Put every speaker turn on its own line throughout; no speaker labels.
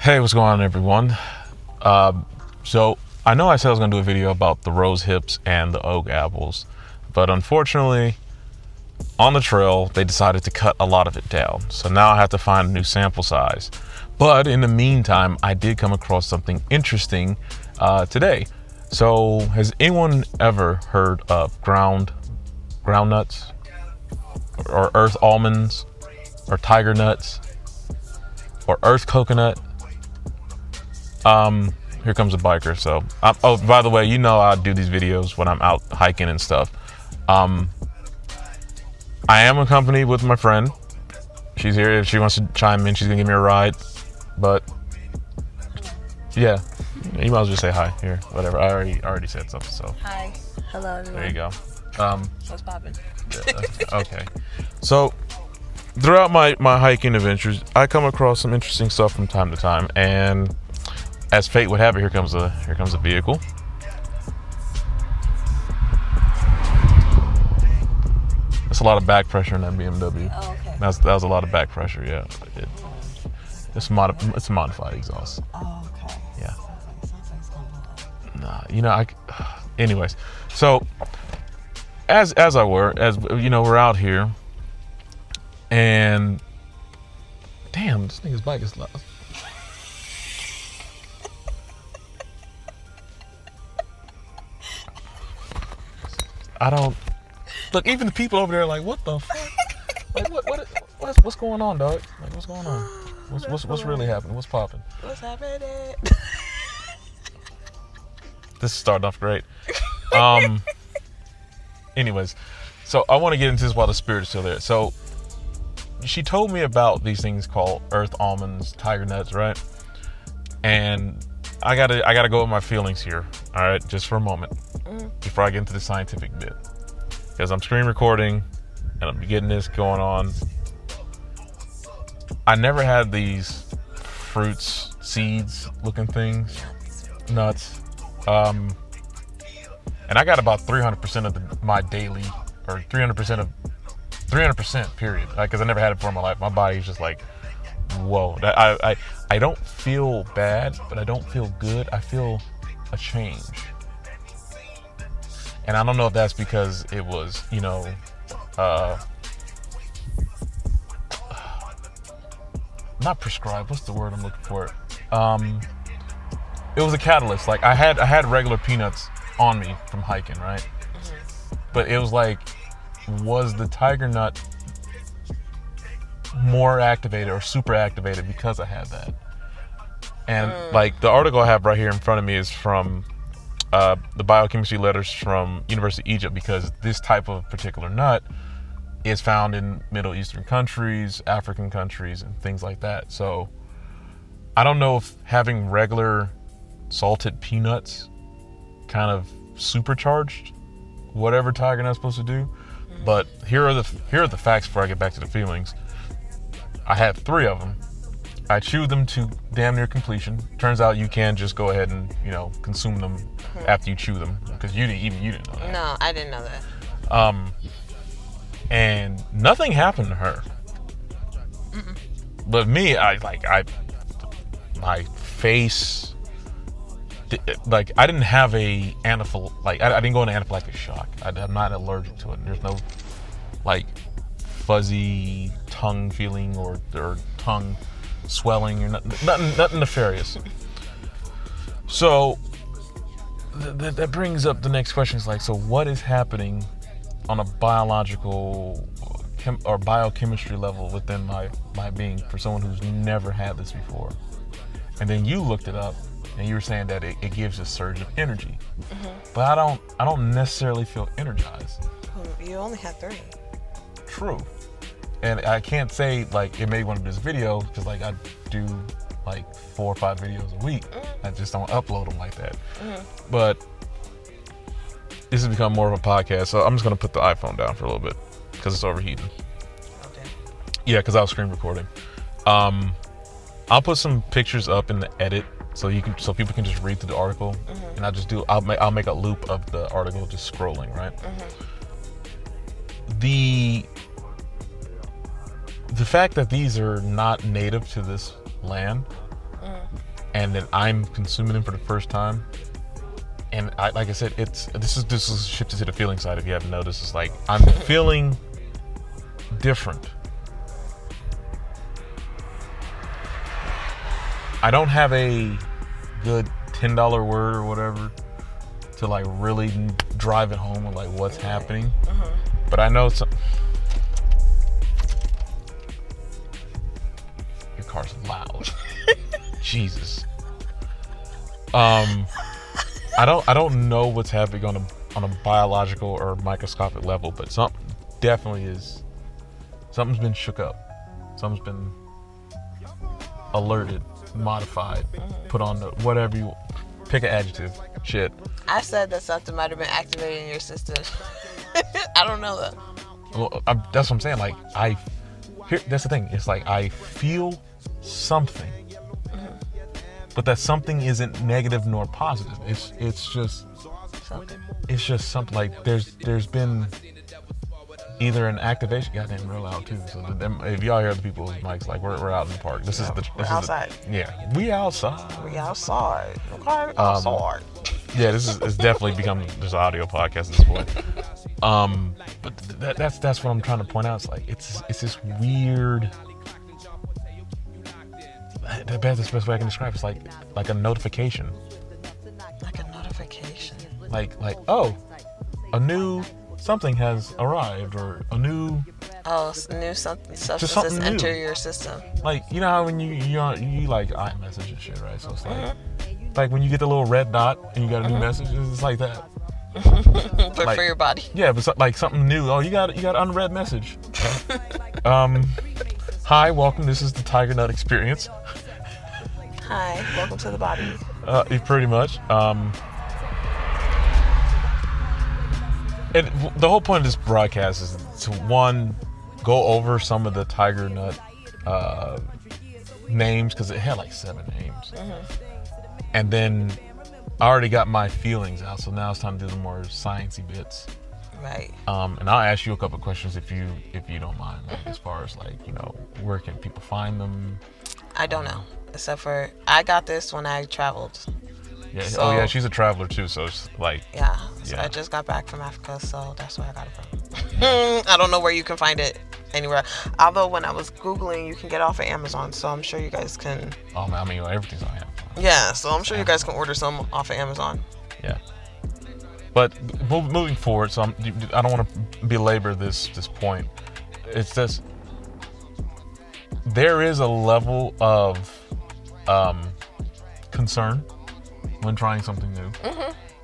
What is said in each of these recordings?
Hey, what's going on, everyone? So I know I said I was going to do a video about the rose hips and the oak apples, but unfortunately, on the trail, they decided to cut a lot of it down. So now I have to find a new sample size. But in the meantime, I did come across something interesting today. So has anyone ever heard of ground nuts or earth almonds or tiger nuts or earth coconut? Here comes a biker. So, oh, by the way, you know I do these videos when I'm out hiking and stuff. I am accompanied with my friend. She's here. If she wants to chime in, she's gonna give me a ride. But yeah, you might as well just say hi here. Whatever. I already said something. So
hi, hello everyone.
There you go.
What's poppin'?
Okay. So throughout my hiking adventures, I come across some interesting stuff from time to time, and as fate would have it, here comes a vehicle. That's a lot of back pressure in that BMW.
Oh, okay.
That was a lot of back pressure. Yeah, it's a modified exhaust.
Oh, okay.
Yeah.
Sounds like it's gonna blow up.
Nah, you know, anyways, so as we're out here, and damn, this nigga's bike is loud. I don't look. Even the people over there are like, what the fuck? Like, what's going on, dog? Like, what's going on? What's really happening? What's popping?
What's happening?
This is starting off great. Anyways, so I want to get into this while the spirit is still there. So she told me about these things called earth almonds, tiger nuts, right? And I gotta go with my feelings here. All right, just for a moment before I get into the scientific bit, because I'm screen recording and I'm getting this going on. I never had these fruits, seeds looking things, nuts. And I got about 300% of my daily, or 300% period, because I never had it before in my life. My body's just like, whoa. I don't feel bad, but I don't feel good. I feel a change. And I don't know if that's because it was, not prescribed. What's the word I'm looking for? It was a catalyst. Like I had regular peanuts on me from hiking, right? Mm-hmm. But it was like, was the tiger nut more activated or super activated because I had that? And like the article I have right here in front of me is from the biochemistry letters from University of Egypt, because this type of particular nut is found in Middle Eastern countries, African countries, and things like that. So I don't know if having regular salted peanuts kind of supercharged whatever tiger nut's supposed to do. But here are the facts before I get back to the feelings. I had 3 of them. I chewed them to damn near completion. Turns out you can just go ahead and consume them after you chew them, because you didn't know that.
No, I didn't know that.
And nothing happened to her. But me, my face, like I didn't have a I didn't go into anaphylactic shock. I'm not allergic to it. There's no like fuzzy tongue feeling or tongue swelling or nothing nefarious. So that brings up the next question. Is like, so what is happening on a biological or biochemistry level within my being for someone who's never had this before? And then you looked it up and you were saying that it gives a surge of energy. But I don't necessarily feel energized.
You only have 3.
True. And I can't say like it made one of this video, because like I do like 4 or 5 videos a week. I just don't upload them like that. But this has become more of a podcast, so I'm just gonna put the iPhone down for a little bit because it's overheating.
Okay.
Yeah, because I was screen recording. I'll put some pictures up in the edit so people can just read through the article, and I'll make a loop of the article just scrolling, right? The fact that these are not native to this land and then I'm consuming them for the first time. And like I said, this is shifted to the feeling side. If you haven't noticed, it's like I'm feeling different. I don't have a good $10 word or whatever to like really drive it home with like what's happening. But I know some. Your car's loud. Jesus. I don't know what's happening on a biological or microscopic level, but something's been shook up. Something's been alerted, modified, put on the whatever you pick an adjective. Shit.
I said that something might have been activated in your system. I don't know though.
Well, that's what I'm saying. Like that's the thing. It's like I feel something. But that something isn't negative nor positive. It's just
Something.
It's just something like there's been either an activation. Goddamn, real loud too. So if y'all hear the people's mics, like we're out in the park. This is
outside.
We outside.
We outside. Okay, outside.
Yeah, it's definitely become this audio podcast at this point. But that's what I'm trying to point out. It's like it's this weird. That's the best way I can describe it. It's like a notification.
Like a notification.
Like oh, a new something has arrived, or a new
new substances enter your system.
Like, you know how when you like iMessage and shit, right? So it's like when you get the little red dot and you got a new message, it's like that.
But
like,
for your body.
Yeah, but like something new. Oh, you got an unread message. Hi, welcome. This is the Tiger Nut Experience.
Hi, welcome to the body.
Pretty much. And the whole point of this broadcast is to, one, go over some of the Tiger Nut names, because it had like 7 names. And then I already got my feelings out, so now it's time to do the more sciencey bits.
Right.
And I'll ask you a couple of questions if you don't mind, like, as far as like, you know, where can people find them?
I don't know, except for I got this when I traveled.
Yeah.
So,
oh yeah, she's a traveler too, so it's like.
Yeah. So I just got back from Africa, so that's where I got it from. I don't know where you can find it anywhere. Although when I was Googling, you can get it off of Amazon, so I'm sure you guys can.
Oh man, I mean everything's on Amazon.
Yeah, so I'm sure you guys can order some off of Amazon.
Yeah. But moving forward, so I don't want to belabor this point. It's just there is a level of concern when trying something new.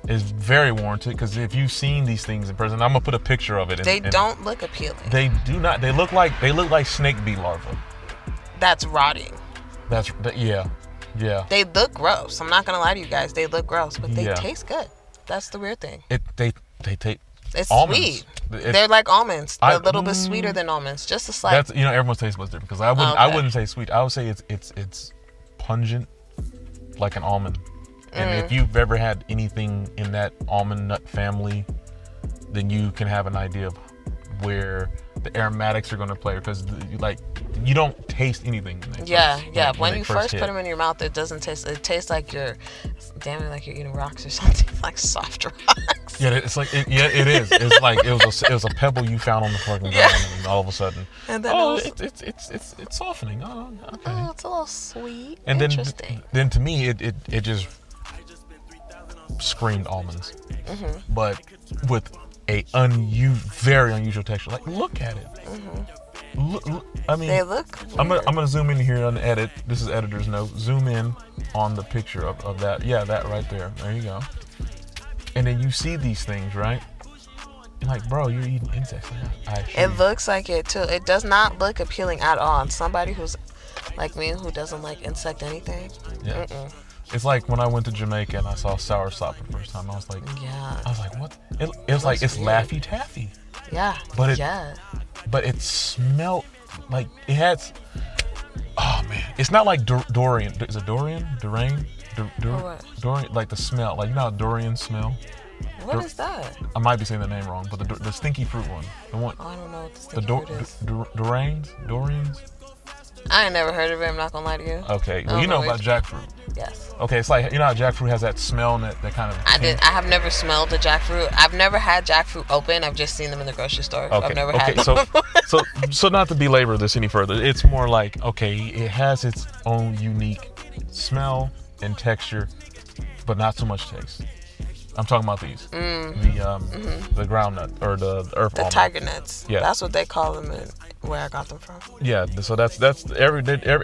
Is very warranted, because if you've seen these things in person, I'm gonna put a picture of it.
They don't look appealing.
They do not. They look like snake bee larvae.
That's rotting.
Yeah.
They look gross. I'm not gonna lie to you guys. They look gross, but they taste good. That's the weird thing.
They taste.
It's
almonds.
sweet. They're like almonds. They're a little bit sweeter than almonds. Just a slight.
That's, you know, everyone's taste buds different, because I wouldn't say sweet. I would say it's pungent, like an almond. And if you've ever had anything in that almond nut family, then you can have an idea of where the aromatics are going to play, because you don't taste anything.
When you first put them in your mouth, it doesn't taste. It tastes like you're eating rocks or something, like soft rocks.
Yeah, it's like it is. It's like it was a pebble you found on the fucking ground, and all of a sudden,
and then
it's softening. Oh, okay.
Oh, it's a little sweet.
And
interesting.
then to me, it just screamed almonds, but with a very unusual texture. Like, look at it. Look, I mean,
they look weird.
I'm gonna zoom in here on the edit. This is editor's note. Zoom in on the picture of that. Yeah, that right there. There you go. And then you see these things, right? You're like, bro, you're eating insects.
It looks like it too. It does not look appealing at all. And somebody who's like me, who doesn't like insect anything.
Yeah. It's like when I went to Jamaica and I saw soursop for the first time. I was like, what? It was like, it's weird. Laffy Taffy.
Yeah.
But it smelled like it had. Oh man, it's not like durian. Is it durian? Durian? Durian, like the smell. Like, you know how durian smell?
What is that?
I might be saying the name wrong, but the stinky fruit one. The one.
I don't know what the stinky fruit is.
Durians?
I ain't never heard of it. I'm not gonna lie to you.
Okay, well, you know about jackfruit.
Yes.
Okay, it's like, you know how jackfruit has that smell and that kind of.
I have never smelled the jackfruit. I've never had jackfruit open. I've just seen them in the grocery store.
Okay.
I've never had them.
So not to belabor this any further, it's more like, okay, it has its own unique smell and texture, but not so much taste. I'm talking about these, the groundnut or the earth
The
almond.
tiger nuts.
Yeah.
That's what they call them in where I got them from.
Yeah, so that's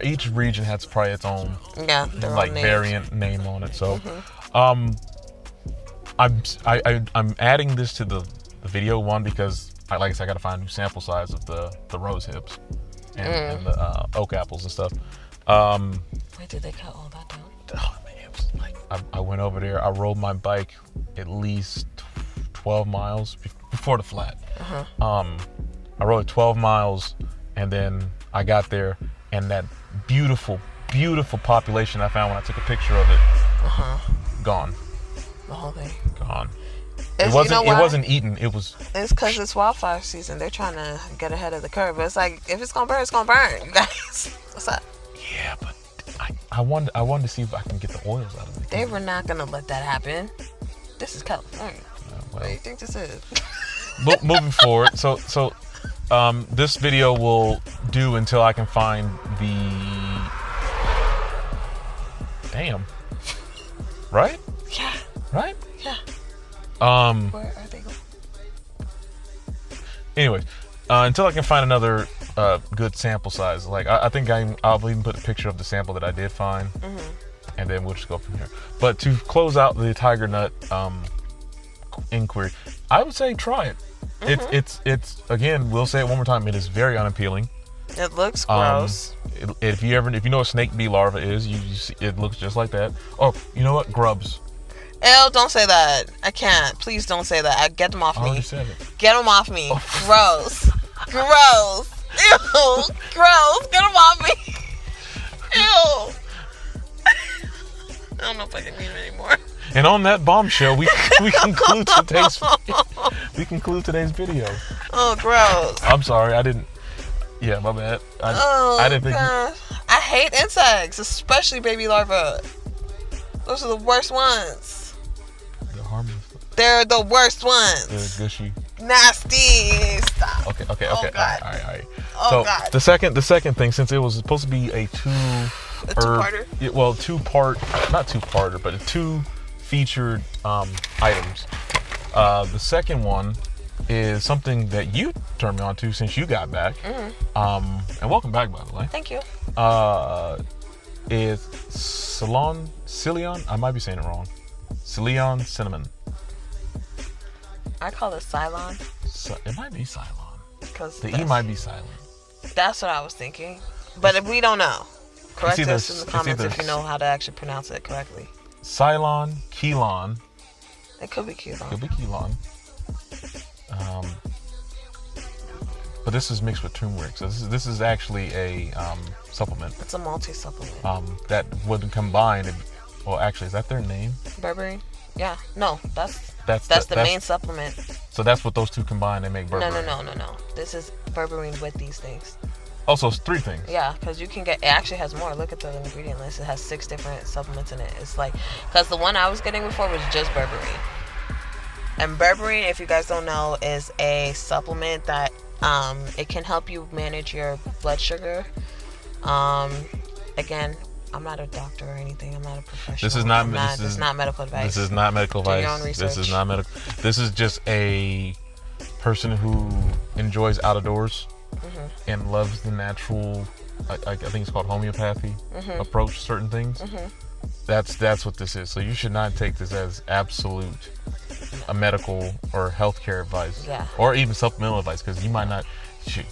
each region has probably its own
Their
like
own names.
variant name on it. So, I'm adding this to the video one because like I said, I got to find a new sample size of the rose hips and the oak apples and stuff.
Wait, did they cut all that down?
Oh man, it was like I went over there. I rode my bike at least 12 miles before the flat. I rode 12 miles, and then I got there, and that beautiful, beautiful population I found when I took a picture of it, gone.
The whole thing.
Gone.
It
wasn't eaten. It was.
It's because it's wildfire season. They're trying to get ahead of the curve. But it's like, if it's gonna burn, it's gonna burn. You guys, what's up?
Yeah, but I wanted to see if I can get the oils out of it.
They were not gonna let that happen. This is California. What do you think this is?
Moving forward, so this video will do until I can find the. Damn. Right?
Yeah.
Right?
Yeah. Where are they going?
Anyways, until I can find another good sample size, like I think I'll even put a picture of the sample that I did find, and then we'll just go from here. But to close out the tiger nut inquiry, I would say try it. It's again, we'll say it one more time. It is very unappealing.
It looks gross.
If you know what snake bee larva is, you see, it looks just like that. Oh, you know what? Grubs.
Ew, don't say that. I can't. Please don't say that. Get them off
I
me.
already said it.
Get them off me. Gross. Gross. Ew. Gross. Get them off me. Ew. I don't know if I can eat them anymore.
And on that bombshell, we conclude today's video.
Oh, gross.
I'm sorry, I didn't. Yeah, my bad. I didn't think.
Gosh. I hate insects, especially baby larvae. Those are the worst ones.
They're harmless.
They're the worst ones.
They're gushy.
Nasty. Stop.
Okay.
Oh, God.
All right.
Oh,
So
God.
the second thing, since it was supposed to be a
two-parter?
Not two-parter, but two featured items. The second one is something that you turned me on to since you got back. And welcome back, by the way.
Thank you.
Is Ceylon? I might be saying it wrong. Ceylon Cinnamon.
I call it Ceylon.
It might be Ceylon.
Because
The E might be silent.
That's what I was thinking. But if we don't know, correct
either-
us in the
it's
comments
either-
if you know how to actually pronounce it correctly.
Ceylon, Keylon.
It could be cute.
Could be Keylon. But this is mixed with turmeric. So this is actually a supplement
It's a multi-supplement.
that would combine. Well, actually, is that their name?
Berberine? Yeah. No, that's
That's
the main supplement.
So that's what those two combine. They make berberine.
No. This is berberine with these things.
Also, it's three things.
Yeah, because you can get, it actually has more. Look at the ingredient list. It has 6 different supplements in it. It's like, because the one I was getting before was just berberine. And berberine, if you guys don't know, is a supplement that it can help you manage your blood sugar. Again, I'm not a doctor or anything. I'm not a professional.
This is not
medical advice.
This is not medical
Do
advice.
your own research.
This is not medical. This is just a person who enjoys outdoors and loves the natural. I think it's called homeopathy approach to certain things. That's what this is. So you should not take this as absolute a medical or healthcare advice, or even supplemental advice, because you might not.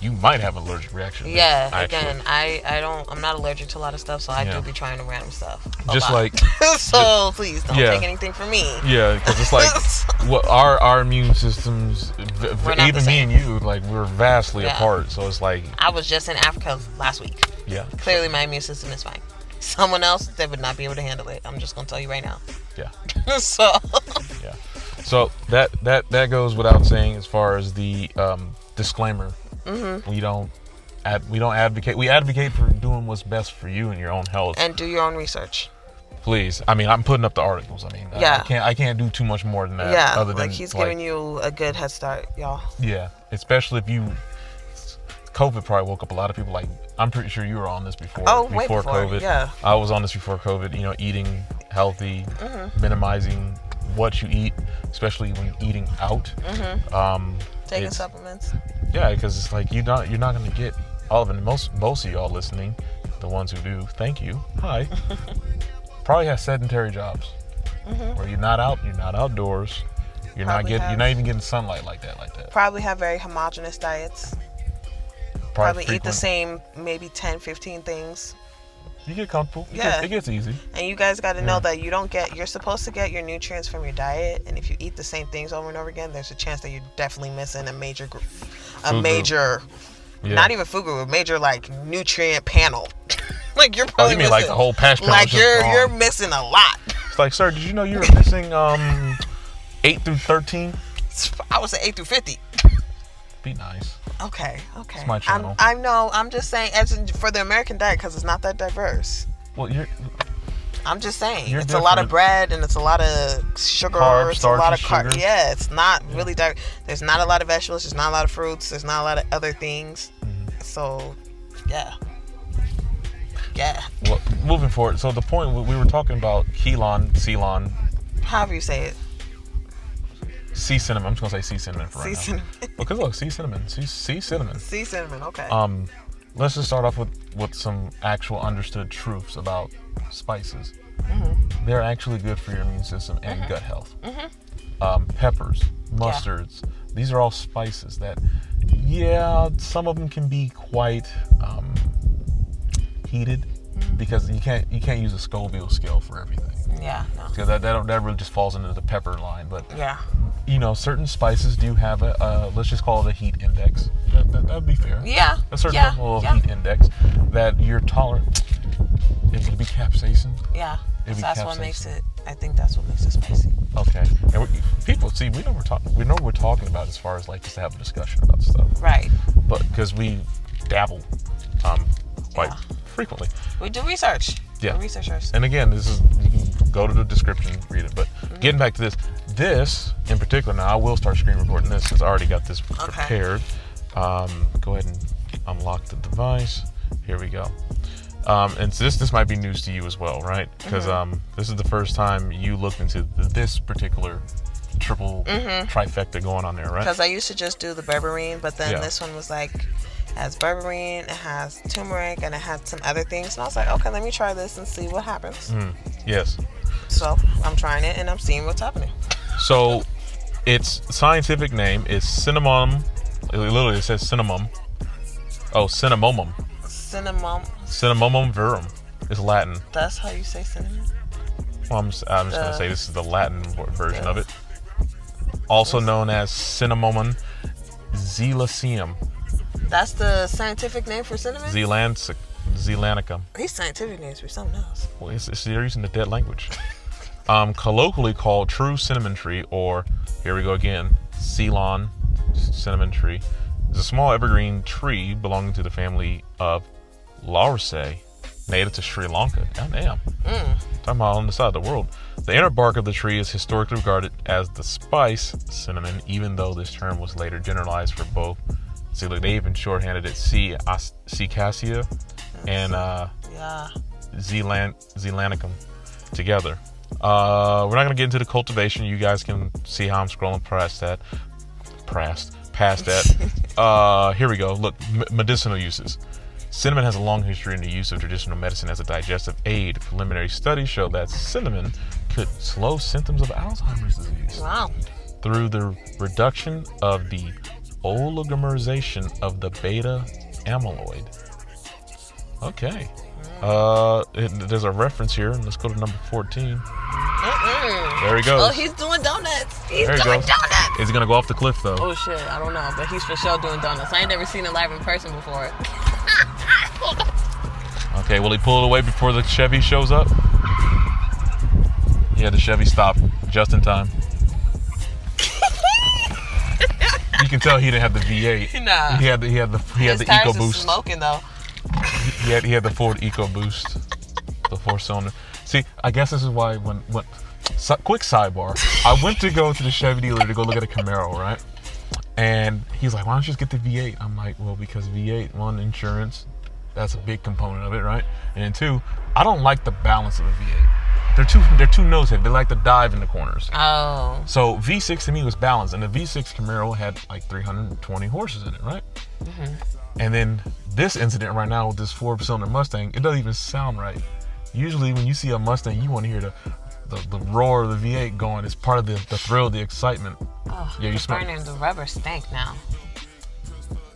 You might have an allergic reaction.
Yeah,
actually.
again, I'm not allergic to a lot of stuff, so I do be trying to random stuff.
Just like,
so please don't take anything from me.
Yeah, because it's like what our immune systems, even me and you, like we're vastly apart. So it's like
I was just in Africa last week.
Yeah.
Clearly, my immune system is fine. Someone else, they would not be able to handle it. I'm just gonna tell you right now.
Yeah.
So.
Yeah. So that goes without saying as far as the disclaimer. We don't we don't advocate. We advocate for doing what's best for you and your own health.
And do your own research.
Please. I mean, I'm putting up the articles. I mean,
yeah.
I can't do too much more than that.
Yeah,
other than,
like he's giving you a good head start, y'all.
Yeah, especially if you. COVID probably woke up a lot of people. Like, I'm pretty sure you were on this before.
Way before
COVID.
Yeah.
I was on this before COVID. You know, eating healthy, minimizing what you eat, especially when eating out.
Taking supplements.
Yeah, because it's like you're not going to get all of it. Most of y'all listening, the ones who do, thank you. Hi. Probably have sedentary jobs where you're not out, you're not outdoors, you're not even getting sunlight like that.
Probably have very homogenous diets. Probably eat the same maybe 10, 15 things.
You get comfortable.
Yeah.
It gets easy.
And you guys got to know that you're supposed to get your nutrients from your diet, and if you eat the same things over and over again, there's a chance that you're definitely missing a major not even food group, a major like nutrient panel. Like you're probably
missing, like the whole patch panel.
Like you're missing a lot.
It's like, sir, did you know you were missing 8 through 13?
I would say 8 through 50.
Be nice.
Okay.
It's my channel.
I know. I'm just saying, for the American diet, because it's not that diverse.
Well,
I'm just saying, it's
different.
A lot of bread and it's a lot of sugar.
Carbs,
it's a lot of
sugar.
Yeah, it's not really diverse. There's not a lot of vegetables. There's not a lot of fruits. There's not a lot of other things. So, yeah.
Well, moving forward. So the point we were talking about Ceylon.
However you say it.
Sea cinnamon. I'm just gonna say sea cinnamon for right now.
Sea cinnamon.
Because look, sea cinnamon.
Sea cinnamon. Okay.
Let's just start off with some actual understood truths about spices. They're actually good for your immune system and gut health. Peppers, mustards. These are all spices that, some of them can be quite heated because you can't use a Scoville scale for everything.
Yeah, no.
Because that really just falls into the pepper line. But certain spices do have a let's just call it a heat index. That'd be fair.
Yeah.
A certain level of heat index that you're tolerant. It would be capsaicin.
Yeah. That's what makes it. I think that's what makes it spicy.
Okay. And people see we know what we're talking about as far as like just to have a discussion about stuff.
Right.
But because we dabble quite frequently.
We do research.
Yeah.
We're researchers.
And again, you can go to the description, read it. But getting back to this in particular, now I will start screen recording this because I already got this prepared. Go ahead and unlock the device. Here we go. And so this might be news to you as well, right? Because this is the first time you looked into this particular triple trifecta going on there, right?
Because I used to just do the berberine, but then this one was like, it has berberine, it has turmeric, and it had some other things. And I was like, okay, let me try this and see what happens.
Yes.
So I'm trying it and I'm seeing what's happening.
So its scientific name is cinnamon. It literally says cinnamon. Oh, cinnamomum. Cinnamomum verum. It's Latin.
That's how you say cinnamon?
Well, I'm just going to say this is the Latin version of it. Also known as Cinnamomum zealaceum.
That's the scientific name for cinnamon?
Zealanicum.
These scientific names for something else.
Well, they're using the dead language. Colloquially called true cinnamon tree, or here we go again, Ceylon cinnamon tree, is a small evergreen tree belonging to the family of Lauraceae, native to Sri Lanka. Goddamn. Talking about on the side of the world. The inner bark of the tree is historically regarded as the spice cinnamon, even though this term was later generalized for both. See, look, they even shorthanded it Cassia and Zealanicum together. We're not going to get into the cultivation. You guys can see how I'm scrolling past that. Here we go. Look, medicinal uses. Cinnamon has a long history in the use of traditional medicine as a digestive aid. Preliminary studies show that cinnamon could slow symptoms of Alzheimer's disease.
Wow.
Through the reduction of the oligomerization of the beta amyloid. Okay. There's a reference here. Let's go to number 14. There he goes.
Oh, he's doing donuts. He's
doing
donuts.
Is he gonna go off the cliff though?
Oh shit, I don't know, but he's for sure doing donuts. I ain't never seen him live in person before.
Okay, will he pull it away before the Chevy shows up? Yeah, the Chevy stopped just in time. can tell he didn't have the V8.
Nah.
He had the
His tires is
EcoBoost.
smoking though.
He had the Ford EcoBoost, the 4-cylinder. See, I guess this is why when quick sidebar, I went to go to the Chevy dealer to go look at a Camaro, right? And he's like, why don't you just get the V8? I'm like, well, because V8, one, insurance, that's a big component of it, right? And then two, I don't like the balance of the V8. They're too nose heavy. They like to dive in the corners.
Oh.
So V6 to me was balanced, and the V6 Camaro had like 320 horses in it, right?
Mm-hmm.
And then this incident right now with this 4-cylinder Mustang, it doesn't even sound right. Usually when you see a Mustang, you want to hear the roar of the V8 going. It's part of the thrill, the excitement.
Oh,
yeah, you smell
burning the rubber stank now.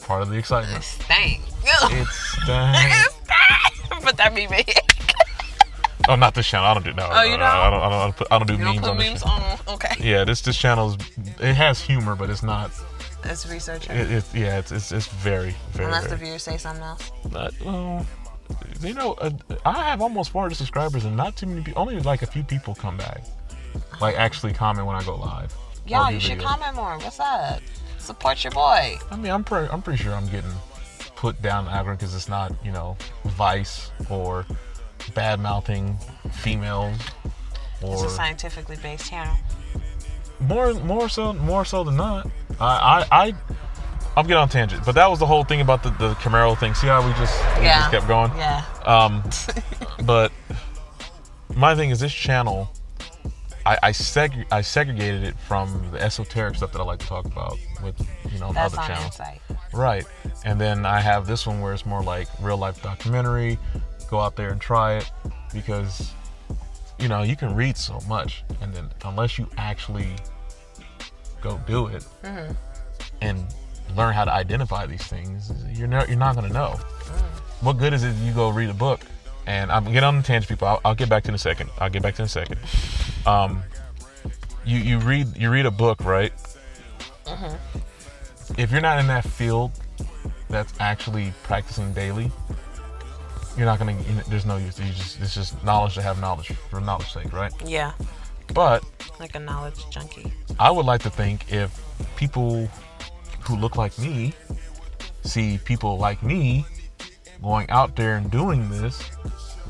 Part of the excitement.
It stank.
It stank.
It stank. But that be me.
Oh, not this channel. I don't do no.
Oh, you don't?
I don't do
you
memes
don't put
on this
memes
channel.
on. Okay.
Yeah, this channel it has humor, but it's not.
It's research.
It's very, very.
Unless
very,
the viewers say something else.
Well, you know, I have almost 400 subscribers, and not too many people. Only like a few people come back, like actually comment when I go live.
Y'all, you should comment more. What's up? Support your boy.
I mean, I'm pretty sure I'm getting put down the algorithm because it's not, you know, Vice or bad mouthing females. Or
It's a scientifically based channel.
More so than not. I'll get on tangent, but that was the whole thing about the Camaro thing. See how we just kept going?
Yeah.
But my thing is this channel, I segregated it from the esoteric stuff that I like to talk about with, you know,
That's
other
on
channels.
Insight.
Right. And then I have this one where it's more like real life documentary. Go out there and try it, because, you know, you can read so much, and then unless you actually go do it and learn how to identify these things, you're not going to know. What good is it if you go read a book? And I'm getting on the tangent, people. I'll get back to it in a second. You read a book, right? If you're not in that field that's actually practicing daily, you're not gonna. There's no use. It's just knowledge to have knowledge for knowledge's sake, right?
Yeah.
But
like a knowledge junkie.
I would like to think if people who look like me see people like me going out there and doing this,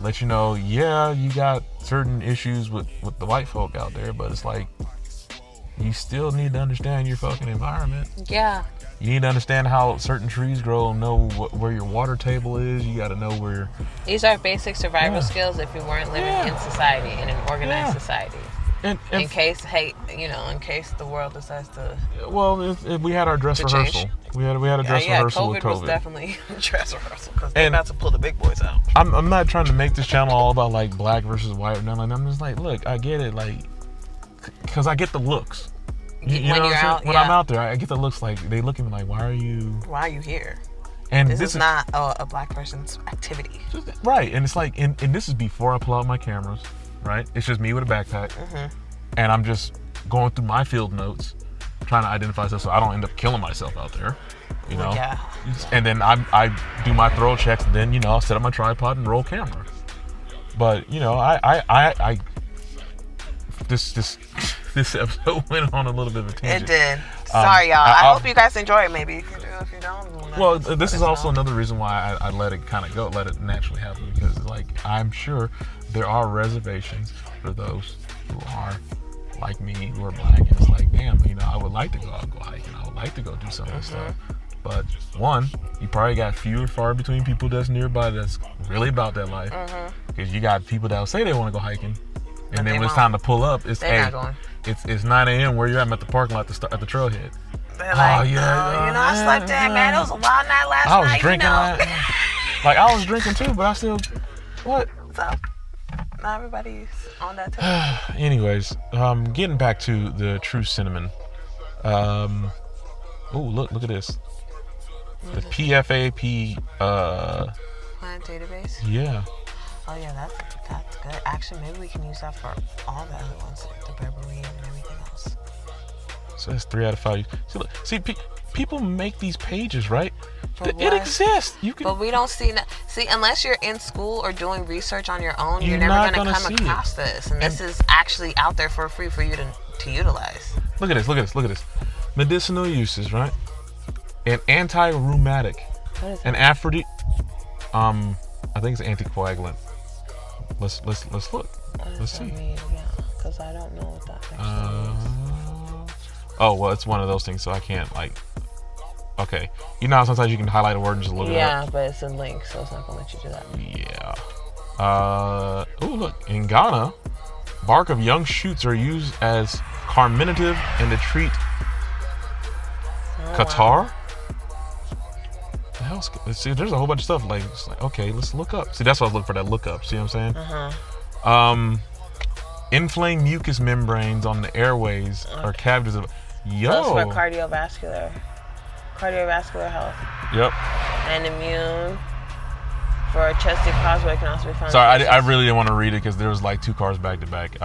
let you know, yeah, you got certain issues with the white folk out there, but it's like you still need to understand your fucking environment.
Yeah.
You need to understand how certain trees grow, know where your water table is. You got to know where.
These are basic survival skills if you weren't living in society, in an organized society. And in case the world decides to.
Well, we had our dress rehearsal.
Change.
We had a dress rehearsal with COVID.
Was definitely a dress rehearsal because they're about to pull the big boys out.
I'm not trying to make this channel all about like black versus white or nothing like that. I'm just like, look, I get it, like, because I get the looks. You know what I'm saying? When I'm out there, I get the looks like they look at me like, why are you here? And
this is not a black person's activity.
Right. And it's like, and this is before I pull out my cameras, right? It's just me with a backpack. And I'm just going through my field notes, trying to identify stuff so I don't end up killing myself out there, you know?
Yeah.
And then I do my thorough checks, and then, you know, I'll set up my tripod and roll camera. But, you know, this episode went on a little bit of a tangent.
It did. Sorry, y'all. I hope you guys enjoy it. Maybe if you do, if you don't.
Well, this is also another reason why I let it kind of go, let it naturally happen, because like I'm sure there are reservations for those who are like me, who are black, and it's like, damn, you know, I would like to go out and go hiking. I would like to go do some of this stuff. But one, you probably got few and far between people that's nearby that's really about that life, because you got people that'll say they want to go hiking. And then when it's time to pull up, it's it's 9 a.m. where you're at the parking lot at the trailhead.
They're like, I slept in, man. It was a wild night last night.
I was drinking. Like I was drinking too, but I still what?
So not everybody's on that table.
Anyways, getting back to the true cinnamon. Oh, look at this. The PFAP.
Plant database.
Yeah.
Oh yeah, that's good. Actually, maybe we can use that for all the other ones, like the berberine and everything else.
So that's 3 out of 5. See, people make these pages, right? It exists. You can.
But we don't see. See, unless you're in school or doing research on your own, you're never going to come across this. And this is actually out there for free for you to utilize.
Look at this. Medicinal uses, right? An anti-rheumatic.
What is
An
that?
aphrodisiac. I think it's anticoagulant. Let's look. Let's see.
Yeah, because I don't know what that actually means.
Oh well, it's one of those things, so I can't like. Okay, you know how sometimes you can highlight a word and just look it up.
Yeah, but it's a link, so it's not gonna let you do that.
Yeah. Oh look, in Ghana, bark of young shoots are used as carminative and to treat catarrh. The hell's, see, there's a whole bunch of stuff like, it's like, okay, let's look up. See, that's why I was looking for that look up. See what I'm saying? Inflamed mucous membranes on the airways or cavities of. Yo.
So it's for cardiovascular health.
Yep.
And immune. For a chesty causeway, it can also be found.
Sorry, I really didn't want to read it because there was like two cars back to back.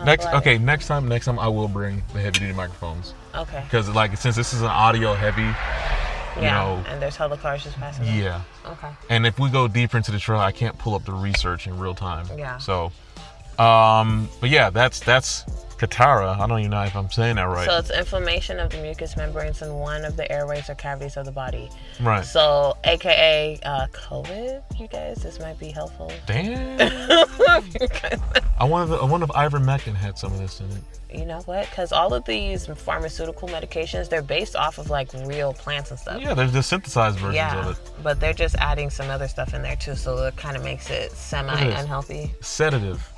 Next time I will bring the heavy duty microphones.
Okay.
Because like since this is an audio heavy, you know,
and there's hella cars just passing.
Yeah.
Okay.
And if we go deeper into the trail, I can't pull up the research in real time.
Yeah.
So, but yeah, that's Katara. I don't even know if I'm saying that right.
So it's inflammation of the mucous membranes in one of the airways or cavities of the body.
Right.
So, AKA COVID, you guys. This might be helpful.
Damn. I wonder if ivermectin had some of this in it.
You know what? Because all of these pharmaceutical medications, they're based off of like real plants and stuff.
Yeah, they're the synthesized versions of it.
But they're just adding some other stuff in there too, so it kind of makes it semi-unhealthy.
Sedative.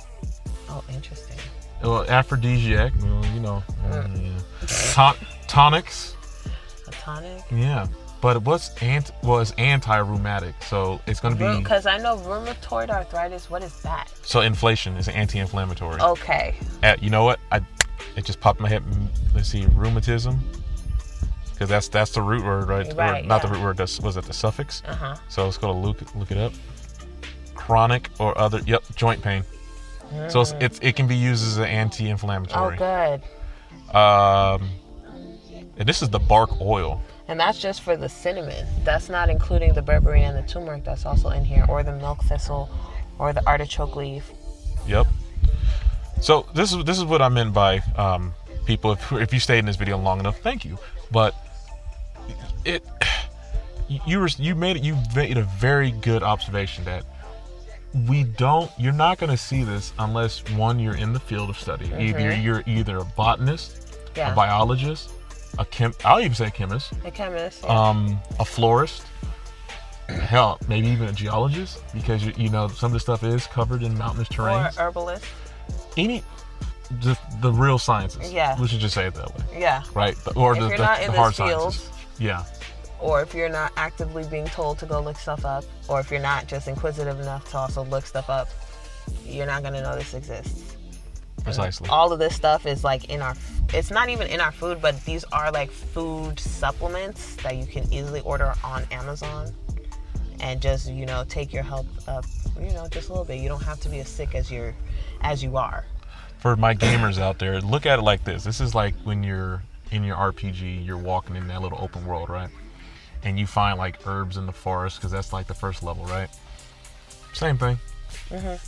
Oh, interesting.
Well, aphrodisiac. Well, you know. Yeah. Tonics.
A tonic?
Yeah. But it's anti-rheumatic, so it's going to be...
Because I know rheumatoid arthritis, what is that?
So inflation is anti-inflammatory.
Okay.
You know what? It just popped in my head. Let's see, rheumatism. Because that's the root word, right?
Right,
or not the root word, was it the suffix?
Uh-huh.
So let's go to look it up. Chronic or other, joint pain. So it can be used as an anti-inflammatory.
Oh, good.
And this is the bark oil.
And that's just for the cinnamon. That's not including the berberine and the turmeric that's also in here, or the milk thistle, or the artichoke leaf.
Yep. So this is what I meant by people. If you stayed in this video long enough, thank you. But you made a very good observation that you're not going to see this unless one, you're in the field of study. You're either a botanist, a biologist, I'll even say a chemist.
A chemist. Yeah.
A florist. Hell, maybe even a geologist, because you know some of the stuff is covered in mountainous terrain.
Or herbalist.
The real sciences.
Yeah.
We should just say it that way.
Yeah.
Right. Or
if
the
you're not in
hard
this field,
sciences. Yeah.
Or if you're not actively being told to go look stuff up, or if you're not just inquisitive enough to also look stuff up, you're not going to know this exists.
Precisely.
And all of this stuff is like it's not even in our food, but these are like food supplements that you can easily order on Amazon and just, take your health up, just a little bit. You don't have to be as sick as you are.
For my gamers out there, look at it like this. This is like when you're in your RPG, you're walking in that little open world, right? And you find like herbs in the forest, because that's like the first level, right? Same thing.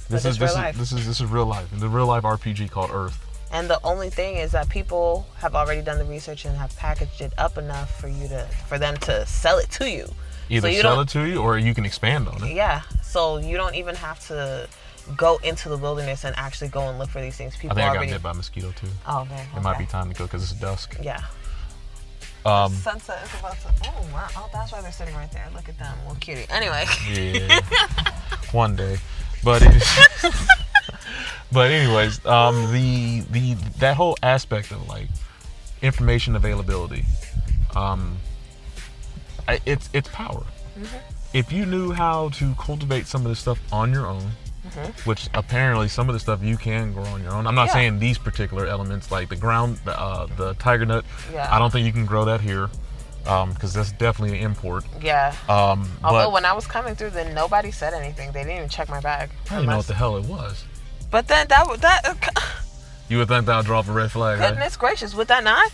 This is real life. The real life RPG called Earth.
And the only thing is that people have already done the research and have packaged it up enough for them to sell it to you.
Either sell it to you, or you can expand on it.
Yeah. So you don't even have to go into the wilderness and actually go and look for these things. People
I got bit by a mosquito too.
Oh, okay.
It might be time to go because it's dusk.
Yeah. Sunset is about to. Oh wow! Oh, that's why they're sitting right there. Look at them, little cutie. Anyway.
Yeah. One day, but but anyways, that whole aspect of like information availability, it's power. If you knew how to cultivate some of this stuff on your own, which apparently some of the stuff you can grow on your own. I'm not saying these particular elements, like the tiger nut. Yeah. I don't think you can grow that here, because that's definitely an import.
Yeah. Although when I was coming through, then nobody said anything. They didn't even check my bag.
I didn't know what the hell it was.
But then
you would think that would drop a red flag.
Goodness gracious, would that not?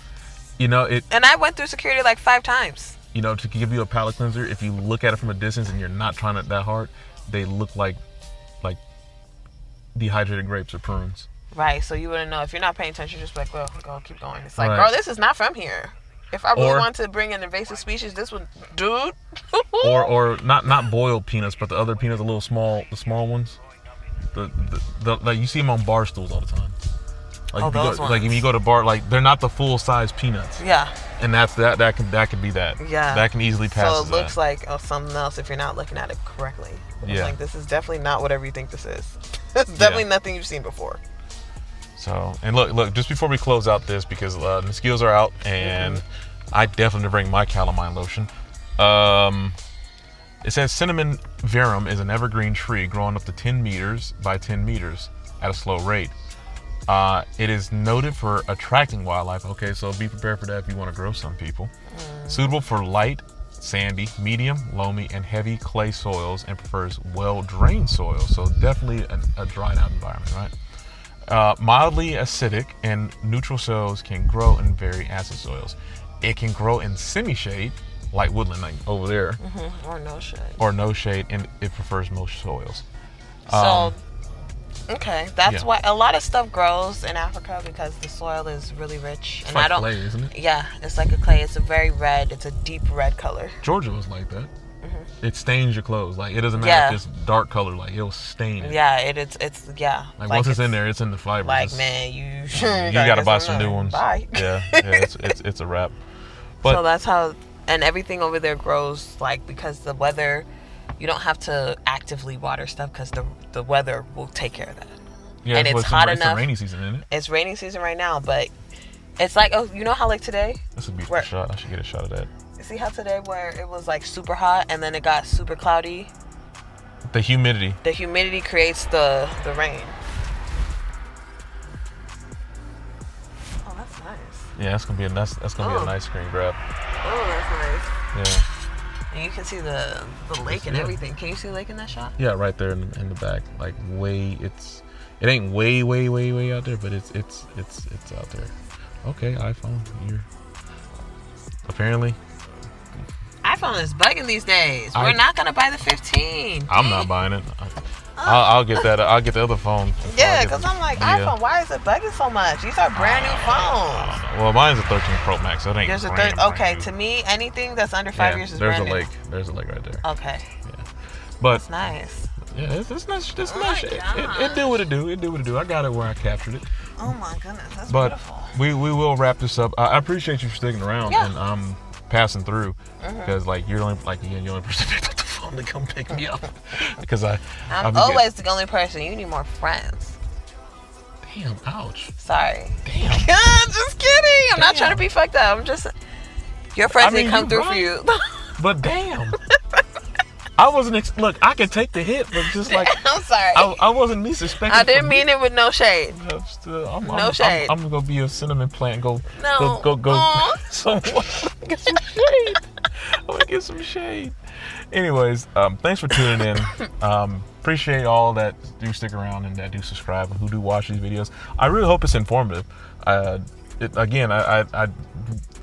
And I went through security like 5 times.
To give you a palate cleanser, if you look at it from a distance and you're not trying it that hard, they look like dehydrated grapes or prunes.
Right, so you wouldn't know. If you're not paying attention, just like, well, go keep going. It's like, girl, this is not from here. If I really want to bring an invasive species, this one, dude.
or not boiled peanuts, but the other peanuts, the small ones. Like you see them on bar stools all the time. Like
those ones.
Like if you go to bar, like they're not the full size peanuts.
Yeah.
And that could be that.
Yeah.
That can easily pass.
So it looks like something else if you're not looking at it correctly.
Yeah.
Like this is definitely not whatever you think this is. It's definitely nothing you've seen before.
So, and look, just before we close out this, because the mosquitoes are out, and I definitely bring my calamine lotion. It says cinnamon verum is an evergreen tree growing up to 10 meters by 10 meters at a slow rate. It is noted for attracting wildlife. Okay, so be prepared for that if you want to grow some people. Suitable for light, sandy, medium, loamy, and heavy clay soils, and prefers well-drained soils. So definitely a dried out environment, right? Mildly acidic and neutral soils, can grow in very acid soils. It can grow in semi-shade, like woodland, like over there, or no shade, and it prefers most soils.
So, okay, that's why a lot of stuff grows in Africa, because the soil is really rich.
It's like clay, isn't it?
Yeah, it's like a clay. It's a very red. It's a deep red color.
Georgia was like that. It stains your clothes. Like it doesn't matter if it's dark color. Like it'll stain it.
Yeah, it's
Like once it's in there, it's in the fibers.
Like man, you
gotta buy some new ones.
Bye.
Yeah, it's a wrap. But
so that's how, and everything over there grows, like, because the weather, you don't have to actively water stuff because the weather will take care of that.
Yeah,
and it's hot enough.
It's rainy season, isn't it?
It's rainy season right now, but it's like, you know how like today?
This would be a shot. I should get a shot of that.
See how today where it was like super hot and then it got super cloudy?
The humidity.
The humidity creates the rain. Oh, that's nice.
Yeah, that's gonna be a nice screen grab.
Oh, that's nice.
Yeah.
And you can see the lake and everything. Can you see the lake in that shot?
Yeah, right there in the back. Like it ain't way out there, but it's out there. Okay, iPhone, you're apparently.
iPhone is bugging these days. We're not gonna buy the 15.
I'm not buying it. I'll get that. I'll get the other phone.
Yeah, because I'm like, iPhone, why is it bugging so much? These are brand new phones.
Well, mine's a 13 Pro Max, so it ain't
okay, to me, anything that's under 5 years is brand new.
There's a lake right there.
Okay.
Yeah. But
that's nice.
Yeah, it's nice. It do what it do. I got it where I captured it.
Oh my goodness, that's
beautiful. We will wrap this up. I appreciate you for sticking around and passing through, because like you're the only person who picked up the phone to come pick me up, because I'm
always the only person. You need more friends.
Damn, ouch.
Sorry.
Damn.
Just kidding. I'm not trying to be fucked up. I'm just your friends didn't come through for you.
But damn. I wasn't look, I can take the hit, but just like
I'm sorry.
I wasn't me suspecting.
I didn't mean it with no shade.
No shade. I'm gonna go be a cinnamon plant. Go somewhere. Get some shade. I'm gonna get some shade. Anyways, thanks for tuning in. Appreciate all that do stick around and that do subscribe and who do watch these videos. I really hope it's informative.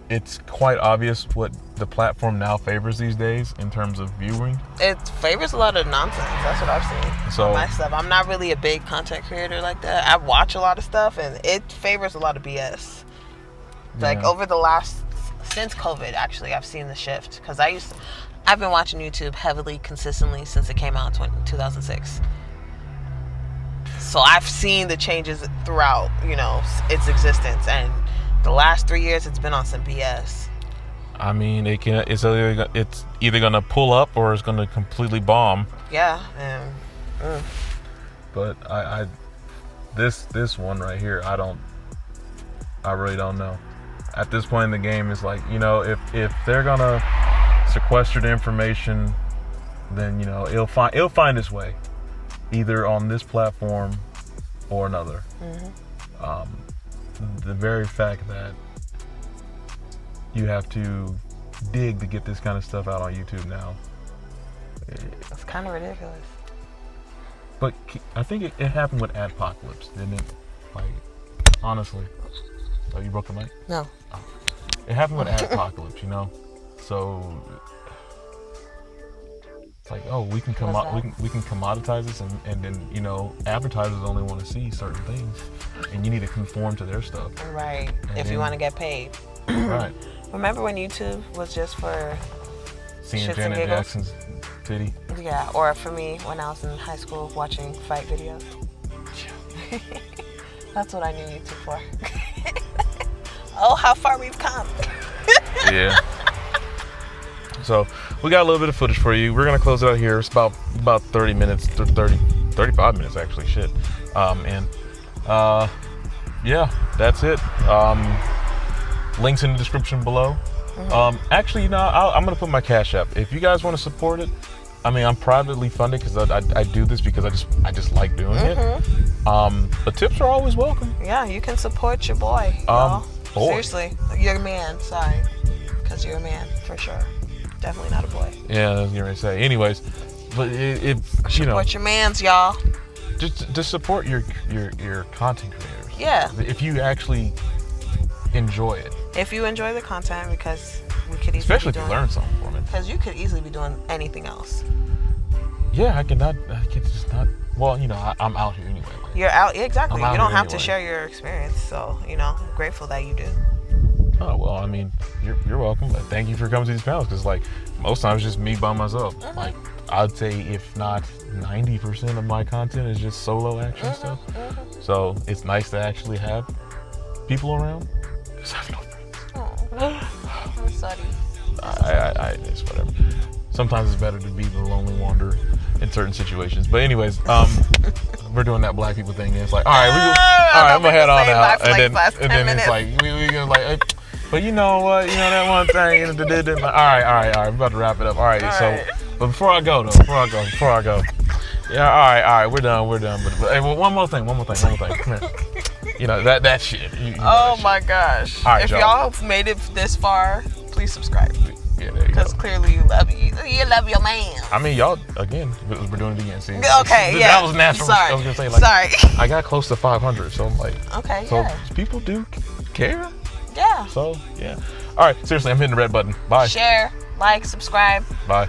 It's quite obvious what the platform now favors these days in terms of viewing. It favors a lot of nonsense. That's what I've seen. So my stuff. I'm not really a big content creator like that. I watch a lot of stuff, and it favors a lot of BS. Like over the since COVID, actually, I've seen the shift, because I've been watching YouTube heavily, consistently since it came out in 2006. So I've seen the changes throughout, its existence, and the last 3 years it's been on some BS. I mean, it's either gonna pull up or it's gonna completely bomb. Yeah, and but this one right here, I really don't know. At this point in the game, it's like, if they're gonna sequester the information, then it'll find its way, either on this platform or another. The very fact that you have to dig to get this kind of stuff out on YouTube now, it's kind of ridiculous. But I think it happened with Adpocalypse, didn't it? Like, honestly. Oh, you broke the mic? No. Oh. It happened with Adpocalypse, So it's like, we can commoditize this, and then advertisers only want to see certain things, and you need to conform to their stuff. Right. If you want to get paid. Right.
Remember when YouTube was just for
Seeing
shits and
Janet
giggles?
Jackson's titty.
Yeah, or for me when I was in high school watching fight videos. That's what I knew YouTube for. Oh, how far we've come.
Yeah. So we got a little bit of footage for you. We're gonna close it out here. It's about 30 minutes, 35 minutes actually. Shit. Yeah, that's it. Links in the description below. Actually, I'm gonna put my Cash App. If you guys want to support it, I mean, I'm privately funded because I do this because I just like doing it. But tips are always welcome.
Yeah, you can support your boy. Y'all.
Boy.
Seriously, you're a man. Sorry, because you're a man for sure. Definitely not a boy.
Yeah, I was gonna say. Anyways, but
Support your mans, y'all.
just support your content creators.
Yeah.
If you actually enjoy it.
If you enjoy the content, because we could easily
Especially
be
if
doing,
you learn something from it.
because you could easily be doing anything else.
Yeah, I could just not. Well, I'm out here anyway. Like,
You're out, exactly.
I'm out
You don't
here
have to
anyway.
share your experience, so I'm grateful that you do.
oh well, I mean, you're welcome. But thank you for coming to these panels because like most times it's just me by myself. Like I'd say if not 90% of my content is just solo action stuff. So it's nice to actually have people around because I have no friends.
Oh, I'm sorry.
It's whatever. Sometimes it's better to be the lonely wanderer in certain situations. But anyways, we're doing that black people thing. And it's like, all right, I'm gonna head on out, and then it's like we gonna like, hey, but you know what, that one thing. All right, we're about to wrap it up. All right, so but before I go, yeah, all right, we're done. But hey, well, one more thing. Come here. That shit.
Oh my gosh!
All right,
if y'all made it this far, please subscribe.
Yeah, there you go.
Because clearly you love your man.
I mean, y'all again. We're doing it again. See,
Okay, yeah.
That was natural.
Sorry.
I was gonna say like,
sorry.
I got close to 500, so I'm like,
Okay,
so
yeah.
people do care.
Yeah.
So yeah. All right, seriously, I'm hitting the red button. Bye.
Share, like, subscribe.
Bye.